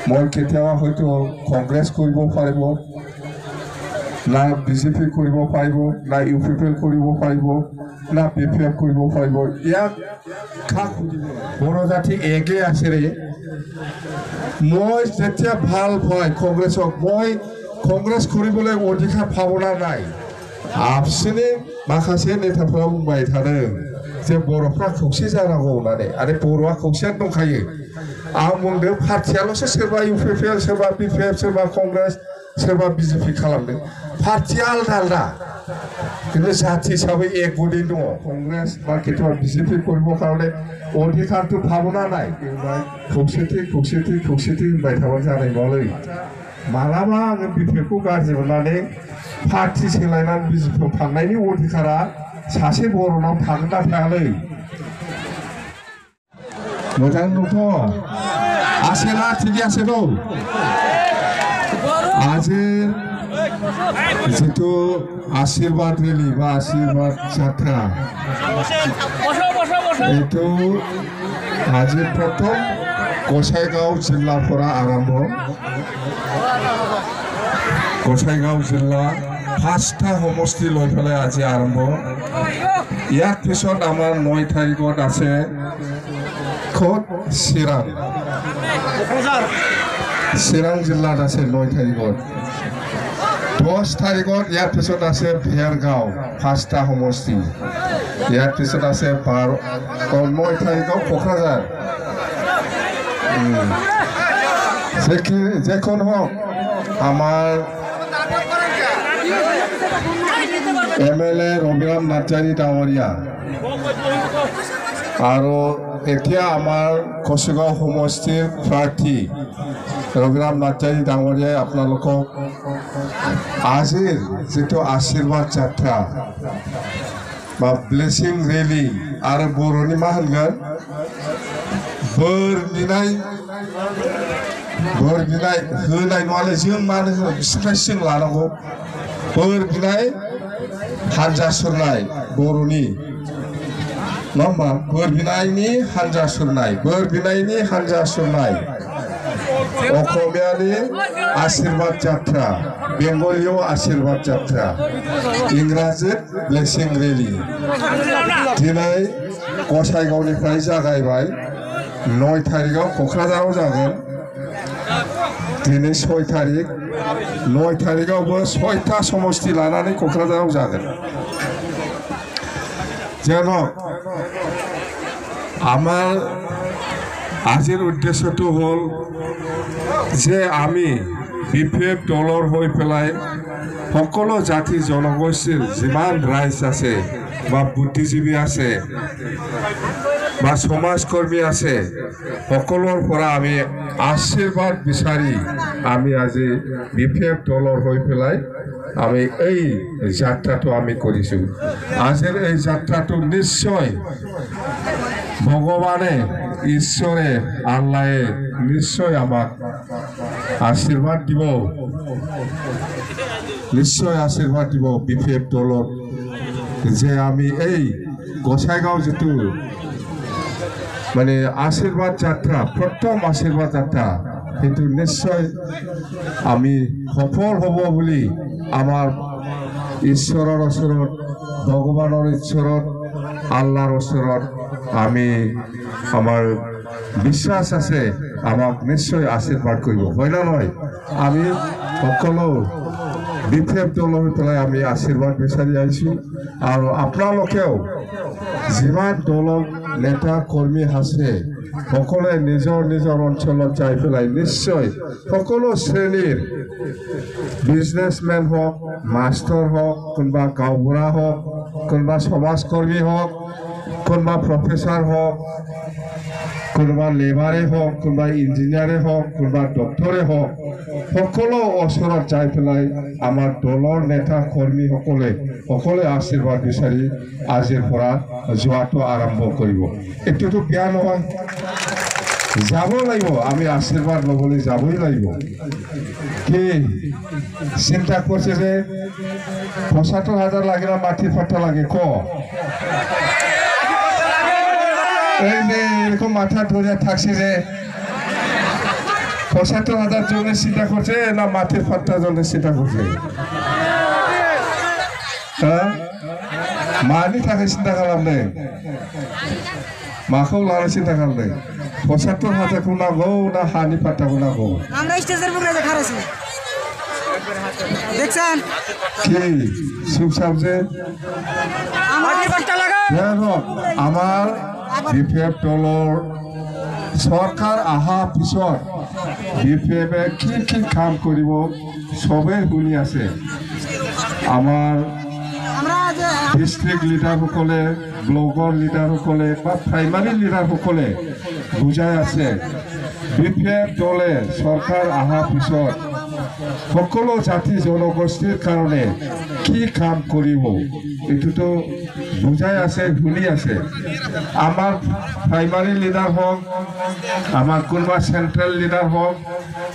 মই কেতিয়াবা হয়তো কংগ্ৰেছ কৰিব পাৰিব না বিজেপি কৰিব পাৰিব না ইউপিপিএল কৰিব পাৰিব না পিপিএফ কৰিব পাৰিব ইয়াক খাক বড়ো জাতি একে আছে মই যেতিয়া ভাল হয় কংগ্ৰেছক মই কংগ্ৰেছ কৰিবলৈ অধিকাৰ ভাৱনা নাই আপনি माखासे नेताफोरा बुंबाय थादों जे बर'फ्रा खौसे जानांगौ होननानै आरो बर'आ खौसेयानो दंखायो आं बुंदों पार्टियाल'सो सोरबा इउपिपिएल सोरबा पिपिएफ सोरबा कंग्रेस सोरबा बिजेपि खालामदों पार्टिया आलदा आलदा কিন্তু জাতি হিসাবে এক বডি দङ कंग्रेस বা কেতিয়াবা বিজেপি কৰিব কাৰণে অধিকাৰটো ভাৱনা নাই खौसेथि खौसेथि खौसेथि होनबाय थाबा जानाय नङालै मालाबा आङो बिपिएफखौ गाज्रि मोननानै पार्टी सोलायनानै बिजेपिआव थांनायनि अधिकारा सासे बर'नाव थागोन ना थायालै मोजां दंथ' आसेना थिगै আছে दं আজি जितु आशीर्वाद रैली बा आशीर्वाद यात्रा एतो आज प्रथम गसाइगाव जिल्लाफोरा आरम्भ गसाइगाव जिल्ला 5টা সমষ্টি লৈ পেলাই আজি আৰম্ভ ইয়াৰ পিছত আমাৰ 9 তাৰিখত আছে খোদ চিৰাং জিলাত আছে 9 তাৰিখত 10 তাৰিখত ইয়াৰ পিছত আছে ভেৰগাঁও 5টা সমষ্টি ইয়াৰ পিছত আছে 9 তাৰিখত কোকৰাঝাৰ যেখন হোক আমাৰ एमएलए रबिराम नार्जारी डांगरिया आरो एतिया आमार कसिगाव समष्टिर प्रार्थी रबिराम नार्जारी डांगरिया आपनालोকক आजिर जितु आशीर्वाद यात्रा बा ब्लेसिं रैली आरो बर'नि मा होनगोन बोर बिनाय होनाय नङालै जों मानो बिसोरनिफ्राय जों लानांगौ बोर बिनाय हानजा सुरनाय बर'नि नङा होमबा बोर बिनायनि हानजा सुरनाय बोर बिनायनि हानजा सुरनाय असमियानि आशीर्वाद यात्रा बेंगलियाव आशीर्वाद यात्रा इंराजित ब्लेसिं रैली दिनै गसाइगावनिफ्राय जागायबाय 9 तारिखआव क'क्राझाराव जागोन दिनै 6 तारिख 9 तारिखआवबो 6টা समष्टि लानानै क'क्राझाराव जागोन जेन आमार आजिर उद्देश्यটো হল যে আমি বিপিএফ দলৰ হৈ পেলাই সকলো জাতি জনগোষ্ঠীৰ যিমান ৰাইজ আছে বা বুদ্ধিজীৱী আছে বা সমাজকৰ্মী আছে সকলোৰ পৰা আমি আশীৰ্বাদ বিচাৰি আমি আজি বিপিএফ দলৰ হৈ পেলাই আমি এই যাত্ৰাটো আমি কৰিছো আজিৰ এই যাত্ৰাটো নিশ্চয় ভগৱানে ঈশ্বৰে আল্লাহে নিশ্চয় আমাক আশীৰ্বাদ দিব নিশ্চয় আশীৰ্বাদ দিব বিপিএফ দলৰ যে আমি এই গোসাইগাঁও যেটো মানে আশীৰ্বাদ যাত্ৰা প্ৰথম আশীৰ্বাদ যাত্ৰা কিন্তু নিশ্চয় আমি সফল হব বলি আমাৰ ঈশ্বৰৰ ওচৰত ভগৱানৰ ওচৰত আল্লাহৰ ওচৰত আমি আমাৰ বিশ্বাস আছে আমাক নিশ্চয় আশীৰ্বাদ কৰিব হয় না নহয় আমি সকলো বিপিএফ দলৰ পেলাই আমি আশীৰ্বাদ বিচাৰি আহিছো আৰু আপোনালোকেও যিমান দলৰ নেতা কৰ্মী আছে সকলোৱে নিজৰ নিজৰ অঞ্চলত যাই পেলাই নিশ্চয় সকলো শ্ৰেণীৰ বিজনেছমেন হওক মাষ্টৰ হওক কোনোবা গাঁওবুঢ়া হওক কোনোবা সমাজকৰ্মী হওক কোনোবা প্ৰফেচাৰ হওক কোনোবা লেবাৰে হওক কোনোবা ইঞ্জিনিয়াৰে হওক কোনোবা ডক্টৰে হওক সকলো ওচৰত যাই পেলাই আমাৰ দলৰ নেতা কৰ্মীসকলে আশীৰ্বাদ বিচাৰি আজিৰ পৰা যোৱাটো আৰম্ভ কৰিব এটোতো বেয়া নহয় যাব লাগিব আমি আশীৰ্বাদ ল'বলৈ যাবই লাগিব কি চিন্তা কৰিছে যে ৭৫,০০০ লাগে না মাটিৰ পাত্তা লাগে ক এই যে এরকম মাথা ধরে থাকছে যে ৭৫,০০০ জনের চিন্তা করছে না মাটির পাট্টা জনের চিন্তা করছে मानि थाखाय सिन्था खालामदों माखौ लानानै सिन्था खालामदों ৭৫,০০০ नांगौ ना हानि पाट्टाखौ नांगौ আমরা স্টেজের উপরে দেখাচ্ছি দেখছেন কি চুপচাপ যে মাটির পাট্টা লাগা আমাৰ বিপিএফ দলৰ চৰকাৰ অহা পিছত বিপিএফে কি কাম কৰিব সবে শুনি আছে আমাৰ ডিস্ট্ৰিক্ট লিডাৰসকলে ব্লকৰ লিডাৰসকলে বা প্ৰাইমাৰী লিডাৰসকলে বুজাই আছে বিপিএফ দলে চৰকাৰ অহাৰ পিছত সকলো জাতি জনগোষ্ঠীৰ কাৰণে কি কাম কৰিব এইটোতো বুজাই আছে শুনি আছে আমাৰ প্ৰাইমাৰী লিডাৰ হওক আমাৰ কোনোবা চেণ্ট্ৰেল লিডাৰ হওক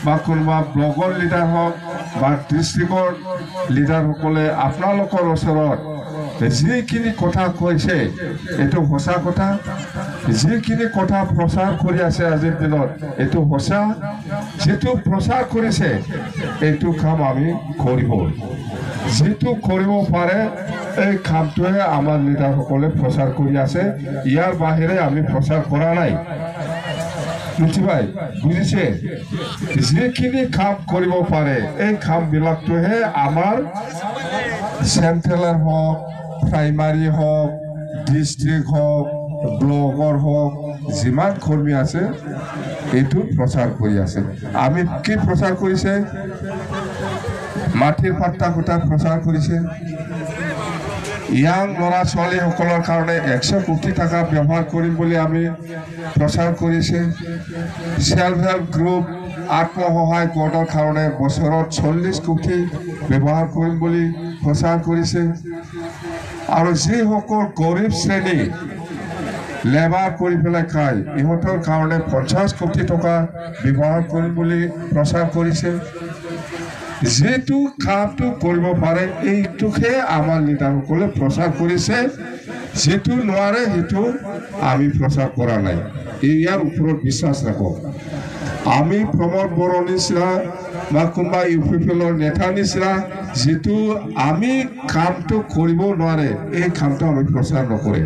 বা কোনোবা ব্লকৰ লিডাৰ হওক বা ডিস্ট্ৰিক্টৰ লিডাৰসকলে আপোনালোকৰ ওচৰত যিখিনি কথা কৈছে এইটো সঁচা কথা যিখিনি কথা প্ৰচাৰ কৰি আছে আজিৰ দিনত এইটো সঁচা যেটো প্ৰচাৰ কৰিছে এইটো কাম আমি কৰিব যেটো কৰিব পাৰে এই কামটোৱে আমাৰ লিডাৰসকলে প্ৰচাৰ কৰি আছে ইয়াৰ বাহিৰে আমি প্ৰচাৰ কৰা নাই বুজিছে যিখিনি কাম কৰিব পাৰে এই কামবিলাকটোহে আমাৰ চেণ্ট্ৰেলৰ হওক প্ৰাইমাৰী হওক ডিস্ট্ৰিক্ট হওক ব্লকৰ হওক যিমান কৰ্মী আছে এইটো প্ৰচাৰ কৰি আছে আমি কি প্ৰচাৰ কৰিছে মাটিৰ পাট্টা কথা প্ৰচাৰ কৰিছে ইয়াং ল'ৰা ছোৱালীসকলৰ কাৰণে 100 কোটি টকা ব্যৱহাৰ কৰিম বুলি আমি প্ৰচাৰ কৰিছে সেল্ফ হেল্প গ্ৰুপ আত্মসহায়ক গোটৰ কাৰণে বছৰত 40 কোটি ব্যৱহাৰ কৰিম বুলি প্ৰচাৰ কৰিছে আৰু যিসকল গৰীব শ্ৰেণী লেবাৰ কৰি পেলাই খায় ইহঁতৰ কাৰণে 50 কোটি টকা ব্যৱহাৰ কৰিম বুলি প্ৰচাৰ কৰিছে যেটো কামটো কৰিব পাৰে এইটোকে আমাৰ লিডাৰসকলে প্ৰচাৰ কৰিছে যেটো নোৱাৰে সেইটো আমি প্ৰচাৰ কৰা নাই ইয়াৰ ওপৰত বিশ্বাস ৰাখক আমি প্ৰমোদ বড়ো নিচিনা বা কোনোবা ইউপিপিএলৰ নেতা নিচিনা যেটো আমি কামটো কৰিব নোৱাৰে এই কামটো আমি প্ৰচাৰ নকৰে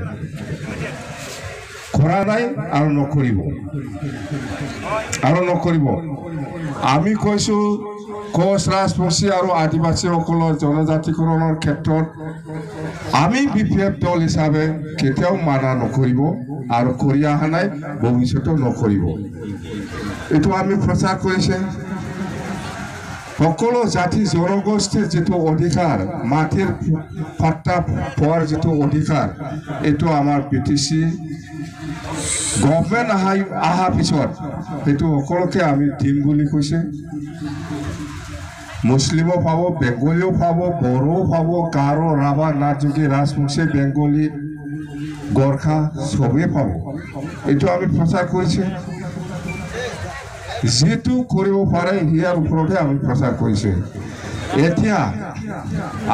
কৰা নাই আৰু নকৰিব আমি কৈছো কোচ ৰাজবংশী আৰু আদিবাসীসকলৰ জনজাতিকৰণৰ ক্ষেত্ৰত আমি বিপিএফ দল হিচাপে কেতিয়াও মানা নকৰিব আৰু কৰি অহা নাই ভৱিষ্যতেও নকৰিব এইটো আমি প্ৰচাৰ কৰিছে সকলো জাতি জনগোষ্ঠীৰ যেটো অধিকাৰ মাটিৰ পাট্টা পোৱাৰ যেটো অধিকাৰ এইটো আমাৰ বিটিসি গভৰ্ণমেণ্ট অহা পিছত সেইটো সকলোকে আমি দিম বুলি কৈছে মুছলিমো পাব বেংগলীও পাব বড়োও পাব গাৰো ৰাভা নাথযোগী ৰাজবংশী বেংগলী গোৰ্খা সবেই পাব এইটো আমি প্ৰচাৰ কৰিছে যেটো কৰিব পাৰে ইয়াৰ ওপৰতে আমি প্ৰচাৰ কৰিছে এতিয়া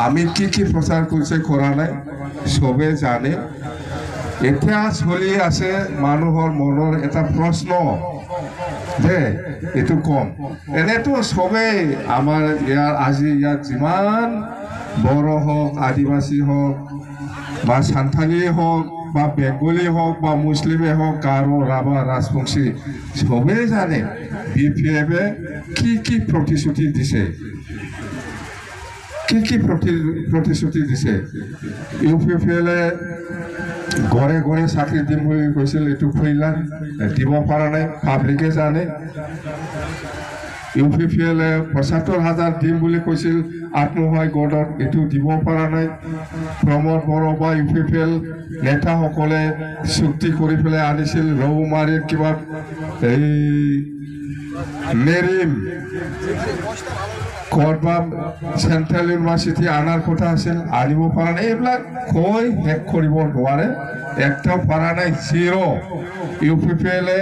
আমি কি প্ৰচাৰ কৰিছে কৰা নাই সবে জানে এতিয়া চলি আছে মানুহৰ মনৰ এটা প্ৰশ্ন যে এইটো কম এনেতো সবেই আমাৰ আজি ইয়াত যিমান বড়ো হওক আদিবাসী হওক বা সান্থালী হওক বা বেংগলী হওক বা মুছলিমে হওক গাৰো ৰাভা ৰাজবংশী সবেই জানে বিপিএফে কি প্ৰতিশ্ৰুতি দিছে কি প্ৰতিশ্ৰুতি দিছে ইউপিপিএলে ঘৰে ঘৰে চাকৰি দিম বুলি কৈছিল এইটো কৰিলান দিব পৰা নাই পাব্লিকে জানে ইউপিপিএলে ৭৫,০০০ দিম বুলি কৈছিল আত্মসহায়ক গোটত এইটো দিব পৰা নাই প্ৰমোদ বড়ো বা ইউপিপিএল নেতাসকলে চুক্তি কৰি পেলাই আনিছিল ৰৌমাৰীৰ কিবা এই মেৰিম কৰবা চেণ্ট্ৰেল ইউনিভাৰ্চিটি আনাৰ কথা আছিল আনিব পৰা নাই এইবিলাক কৈ শেষ কৰিব নোৱাৰে একটাও পৰা নাই জিৰ' ইউপিপিএলে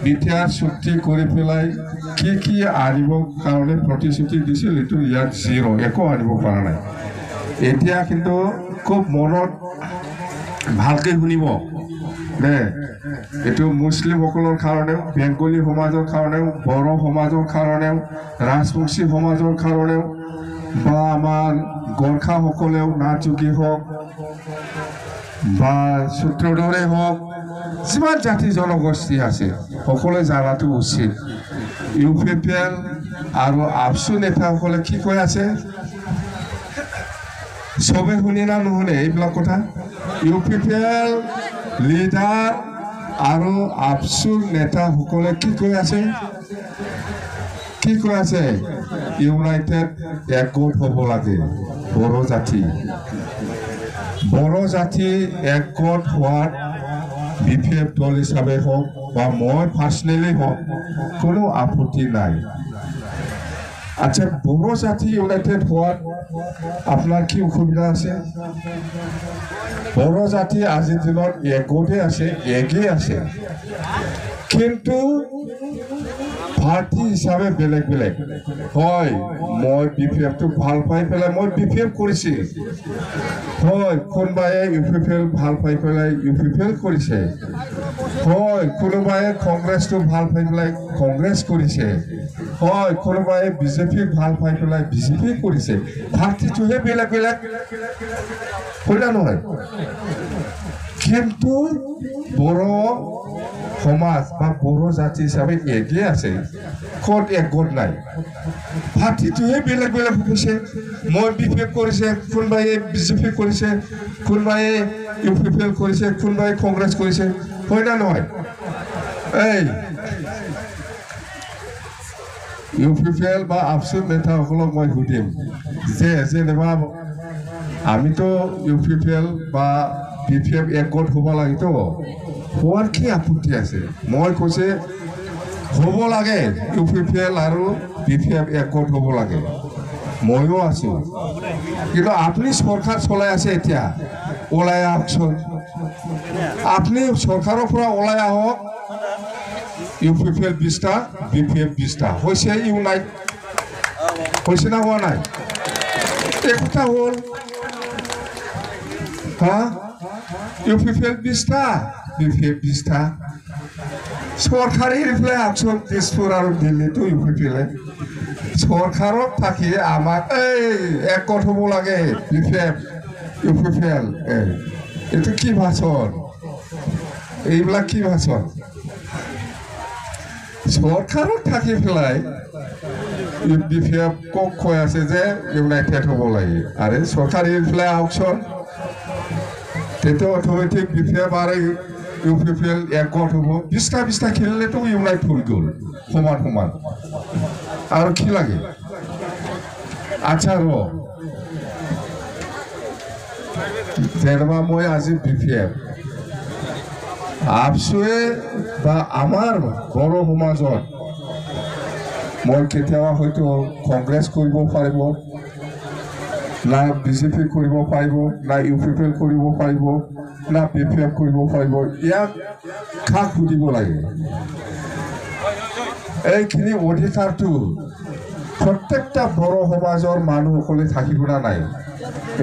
বিটিআৰ চুক্তি কৰি পেলাই কি আনিব কাৰণে প্ৰতিশ্ৰুতি দিছিল এইটো ইয়াত জিৰ' একো আনিব পৰা নাই এতিয়া কিন্তু খুব মনত ভালকৈ শুনিব নে এইটো মুছলিমসকলৰ কাৰণেও বেংগলী সমাজৰ কাৰণেও বড়ো সমাজৰ কাৰণেও ৰাজবংশী সমাজৰ কাৰণেও বা আমাৰ গোৰ্খাসকলেও নাথযোগী হওক বা সূত্ৰধৰে হওক যিমান জাতি জনগোষ্ঠী আছে সকলোৱে জনাটো উচিত UPPL আৰু আপচু নেতাসকলে কি কৈ আছে চবে শুনি না নুশুনে এইবিলাক কথা UPPL লিডাৰ আৰু আপচুৰ নেতাসকলে কি কৈ আছে ইউনাইটেড একগোট হ'ব লাগে বড়ো জাতি একগোট হোৱাত BPF দল হিচাপে হওক বা মই পাৰ্চনেলি হওক কোনো আপত্তি নাই আচ্ছা বড়ো জাতি ইউনাইটেড হোৱাত আপোনাৰ কি অসুবিধা আছে বড়ো জাতি আজিৰ দিনত একগোটে আছে একেই আছে কিন্তু পাৰ্টি হিচাপে বেলেগ বেলেগ হয় মই BPF ভাল পাই পেলাই মই BPF কৰিছে হয় কোনোবাই UPPL ভাল পাই পেলাই UPPL কৰিছে হয় কোনোবাই কংগ্ৰেছটো ভাল পাই পেলাই কংগ্ৰেছ কৰিছে হয় কোনোবাই BJP ভাল পাই পেলাই BJP কৰিছে পাৰ্টিটোহে বেলেগ বেলেগ হয় না নহয় কিন্তু বড়ো সমাজ বা বড়ো জাতি হিচাপে একেই আছে ক'ত একগোট নাই পাৰ্টিটোহে বেলেগ বেলেগ হৈছে মই BPF কৰিছে কোনোবাই BJP কৰিছে কোনোবাই UPPL কৰিছে কোনোবাই কংগ্ৰেছ কৰিছে হয় না নহয় এই UPPL বা আপচুৰ নেতাসকলক মই সুধিম যে যেনিবা আমিতো UPPL বা BPF একগোট হ'ব লাগেতো হোৱাৰ কি আপত্তি আছে মই কৈছে হ'ব লাগে UPPL আৰু BPF একগোট হ'ব লাগে ময়ো আছো কিন্তু আপুনি চৰকাৰ চলাই আছে এতিয়া ওলাই আহকচোন আপুনি চৰকাৰৰ পৰা ওলাই আহক UPPL 20টা BPF 20টা হৈছে ইউনাইট হৈছে না হোৱা নাই একটা হ'ল হা UPPL 20টা BPF 20টা সরকারি রিপ্লাই আকশন দিসপুর আর দিল্লিতো UPPL সরকারক থাকি আমাক এই এক কথা লাগে BPF UPPL এটা কি ভাষণ এইবিলাক কি ভাষণ সরকারক থাকি পেলাই BPF কক কৈ আছে যে ইউনাইটেড হ'ব লাগে আরে সরকারি রিপ্লাই আকশন তেতো অটোমেটিক BPF আর UPPL একগোট হ'ব 20টা খেলিলেতো ইউনাইট হৈ গ'ল সমান আৰু কি লাগে আচ্ছা যেনিবা মই আজি BPF আপচুৱে বা আমাৰ বড়ো সমাজত মই কেতিয়াবা হয়তো কংগ্ৰেছ কৰিব পাৰিব না BJP কৰিব পাৰিব না UPPL কৰিব পাৰিব না BPF কৰিব পাৰিব ইয়াক খাক সুধিব লাগে এইখিনি অধিকাৰটো প্ৰত্যেকটা বড়ো সমাজৰ মানুহসকলে থাকিব না নাই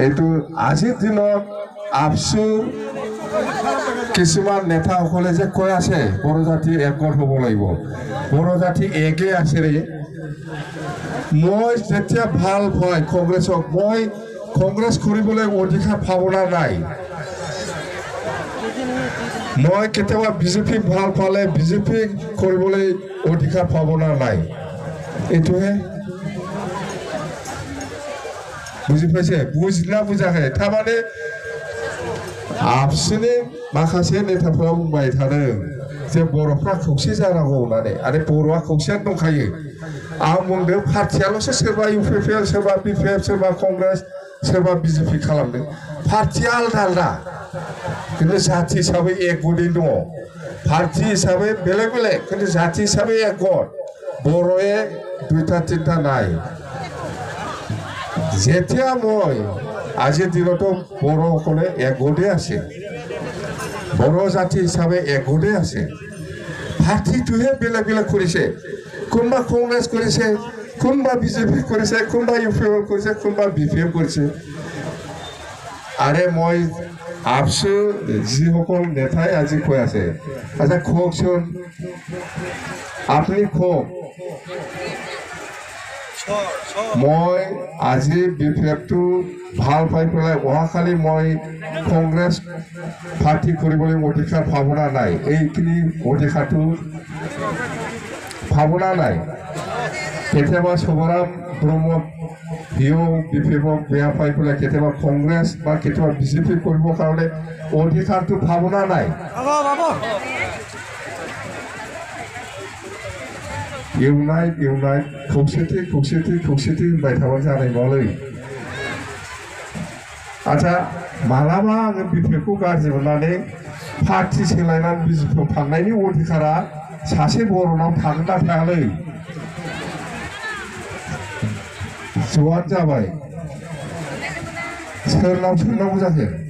এইটো আজিৰ দিনত আপচু কিছুমান নেতাসকলে যে কৈ আছে বড়ো জাতি একগোট হ'ব লাগিব বড়ো জাতি একেই আছে ৰে মই যেতিয়া ভাল হয় কংগ্ৰেছক মই কংগ্ৰেছ কৰিবলৈ অধিকাৰ ভাৱনা নাই মই কেতিয়াবা BJP ভাল পালে BJP কৰিবলৈ অধিকাৰ ভাৱনা নাই এইটোহে বুজি পাইছে বুজিলা বুজাকে তাৰমানে আপচুनि माखासे नेताफोरा बुंबाय थादों जे बर'फ्रा खौसे जानांगौ होननानै आरो बर'आ खौसेयानो दंखायो आं बुंदों पार्टियाल'सो सोरबा UPPL सोरबा BPF सोरबा कंग्रेस सोरबा BJP खालामदों पार्टिया आलदा आलदा किन्तु जाति हिसाबै एकगोदै दङ पार्टि हिसाबै बेलेग बेलेग किन्तु जाति हिसाबै एकगोट बर'ए 2টা 3টা নাই যেতিয়া মই আজিৰ দিনতো বড়োসকলে একগোটে আছে বড়ো জাতি হিচাপে একগোটে আছে পাৰ্টিটোহে বেলেগ বেলেগ কৰিছে কোনোবা কংগ্ৰেছ কৰিছে কোনোবা BJP কৰিছে কোনোবা UPPL কৰিছে কোনোবা BPF কৰিছে আৰে মই আপছো যিসকল নেতাই আজি কৈ আছে আচ্ছা কওকচোন আপুনি কওক মই আজি বিপ্লৱটো ভাল পাই পেলাই অহাকালি মই কংগ্ৰেছ পাৰ্টি কৰিবলৈ অধিকাৰ ভাৱনা নাই এইখিনি অধিকাৰটো ভাৱনা নাই কেতিয়াবা সবৰাম ব্ৰহ্ম ভিও বিপ্লৱক বেয়া পাই পেলাই কেতিয়াবা কংগ্ৰেছ বা কেতিয়াবা বিজেপি কৰিবৰ কাৰণে অধিকাৰটো ভাৱনা নাই इउनाइट खौसेथि होनबाय थाबा जानाय नङालै आच्छा मालाबा आङो बिपिएफखौ गाज्रि मोननानै पार्टि सोलायनानै बिजेपिआव थांनायनि अधिकारा सासे बर'नाव थागोन ना थायालै जवाब जाबाय सोरनाव सोंनांगौ जाखो